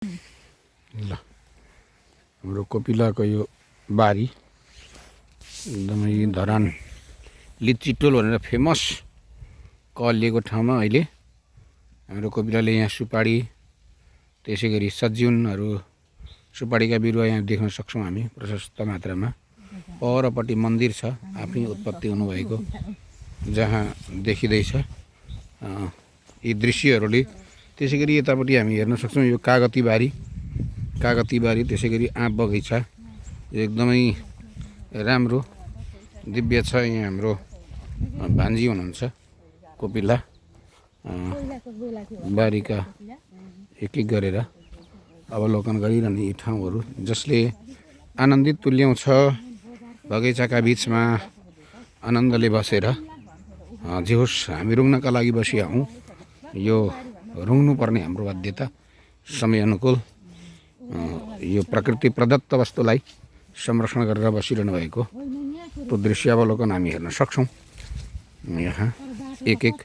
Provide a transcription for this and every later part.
ल हाम्रो कोपिलाको यो बारी एकदमै धरान लिची टोल भनेर फेमस कहलिएको ठाउँमा अहिले हाम्रो कोपिलाले यहाँ सुपारी त्यसै गरी सज्जुनहरू सुपारीका बिरुवा यहाँ देख्न सक्छौँ हामी प्रशस्त मात्रामा। परपट्टि मन्दिर छ आफ्नै उत्पत्ति हुनुभएको जहाँ देखिँदैछ यी दृश्यहरूले। त्यसै गरी यतापट्टि हामी हेर्न सक्छौँ यो कागती बारी त्यसै गरी आँप बगैँचा एकदमै राम्रो दिव्य छ। यहाँ हाम्रो भान्जी हुनुहुन्छ कोपिला बारीका एक एक गरेर अवलोकन गरिरहने यी ठाउँहरू जसले आनन्दित तुल्याउँछ। बगैँचाका बिचमा आनन्दले बसेर जे होस् हामी रुङ्नका लागि बसिया हौँ। यो रुङ्नु पर्ने हाम्रो बाध्यता समय अनुकूल यो प्रकृति प्रदत्त वस्तुलाई संरक्षण गरेर बसिरहनु भएको त्यो दृश्यावलोकन हामी हेर्न सक्छौँ। यहाँ एक एक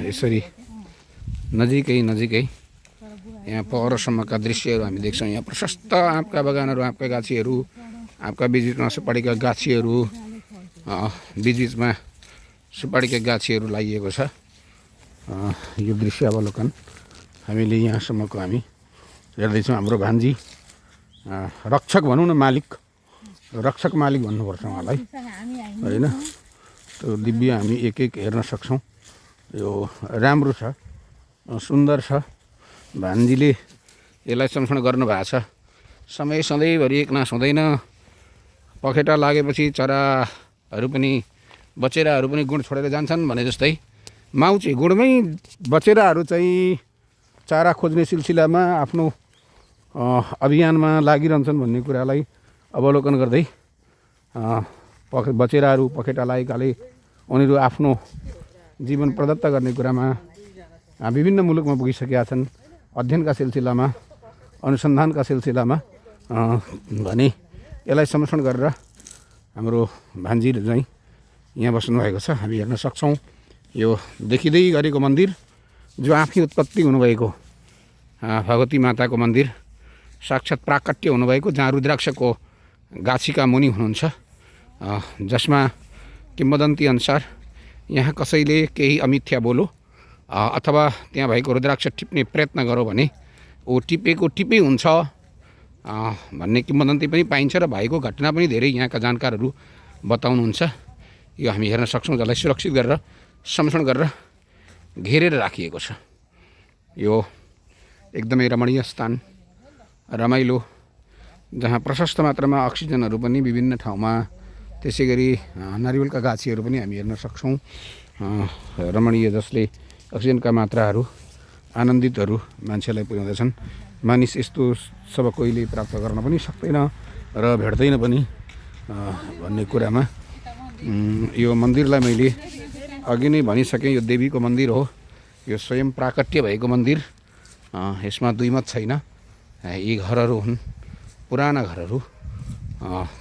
यसरी नजिकै यहाँ परसम्मका दृश्यहरू हामी देख्छौँ। यहाँ प्रशस्त आँपका बगानहरू, आँपका गाछीहरू, आँपका बिचमा सुपारीका गाछीहरू, बिचमा सुपारीका गाछीहरू लगाइएको छ। यो दृश्यावलोकन हामीले यहाँसम्मको हामी हेर्दैछौँ। हाम्रो भान्जी रक्षक भनौँ न, रक्षक मालिक भन्नुपर्छ उहाँलाई होइन। त्यो दिव्य हामी एक एक हेर्न सक्छौँ। यो राम्रो छ, सुन्दर छ। भान्जीले यसलाई संरक्षण गर्नुभएको छ। समय सधैँभरि एकनास हुँदैन। पखेटा लागेपछि चराहरू पनि बचेराहरू पनि गुँड छोडेर जान्छन् भने जस्तै माउ चाहिँ गुँडमै बचेराहरू चाहिँ चारा खोज्ने सिलसिलामा आफ्नो अभियानमा लागिरहन्छन् भन्ने कुरालाई अवलोकन गर्दै बचेराहरू पखेटा लागेकाले उनीहरू आफ्नो जीवन प्रदत्त गर्ने कुरामा विभिन्न मुलुकमा पुगिसकेका छन्। अध्ययनका सिलसिलामा, अनुसन्धानका सिलसिलामा भने यसलाई संरक्षण गरेर हाम्रो भान्जीले चाहिँ यहाँ बस्नुभएको छ। हामी हेर्न सक्छौँ यो देखिँदै गरेको मन्दिर जो आफै उत्पत्ति हुनुभएको भगवती माताको मन्दिर, साक्षात् प्राकट्य हुनुभएको, जहाँ रुद्राक्षको गाछीका मुनि हुनुहुन्छ, जसमा किम्वदन्ती अनुसार यहाँ कसैले केही अमिथ्या बोलो अथवा त्यहाँ भएको रुद्राक्ष टिप्ने प्रयत्न गरो भने ऊ टिपेको टिपै हुन्छ भन्ने किम्वदन्ती पनि पाइन्छ र भएको घटना पनि धेरै यहाँका जानकारहरू बताउनुहुन्छ। यो हामी हेर्न सक्छौँ, जसलाई सुरक्षित गरेर संरक्षण गरेर घेरेर राखिएको छ। यो एकदमै रमणीय स्थान, रमाइलो, जहाँ प्रशस्त मात्रामा अक्सिजनहरू पनि विभिन्न ठाउँमा, त्यसै गरी नारिवलका गाछीहरू पनि हामी हेर्न सक्छौँ। रमणीय, जसले अक्सिजनका मात्राहरू आनन्दितहरू मान्छेलाई पुर्याउँदछन्। मानिस यस्तो सब कोहीले प्राप्त गर्न पनि सक्दैन र भेट्दैन पनि भन्ने कुरामा यो मन्दिरलाई मैले अघि नै भनिसकेँ। यो देवीको मन्दिर हो, यो स्वयं प्राकट्य भएको मन्दिर। यसमा दुई मत छैन। यी घरहरू हुन् पुराना घरहरू,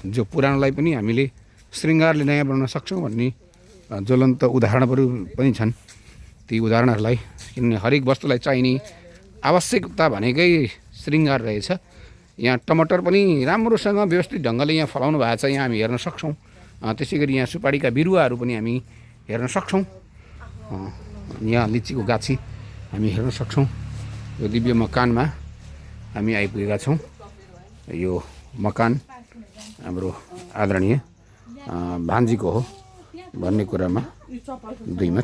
जो पुरानोलाई पनि हामीले श्रृङ्गारले नयाँ बनाउन सक्छौँ भन्ने ज्वलन्त उदाहरणहरू पनि छन्। ती उदाहरणहरूलाई, किनभने हरेक वस्तुलाई चाहिने आवश्यकता भनेकै श्रृङ्गार रहेछ। यहाँ टमाटर पनि राम्रोसँग व्यवस्थित ढङ्गले यहाँ फलाउनु भएको छ, यहाँ हामी हेर्न सक्छौँ। त्यसै गरी यहाँ सुपारीका बिरुवाहरू पनि हामी हेर्न सक्छौँ। यहाँ लिचीको गाछी हामी हेर्न सक्छौँ। यो दिव्य मकानमा हामी आइपुगेका छौँ। यो मकान हाम्रो आदरणीय भान्जीको हो भन्ने कुरामा दुई मत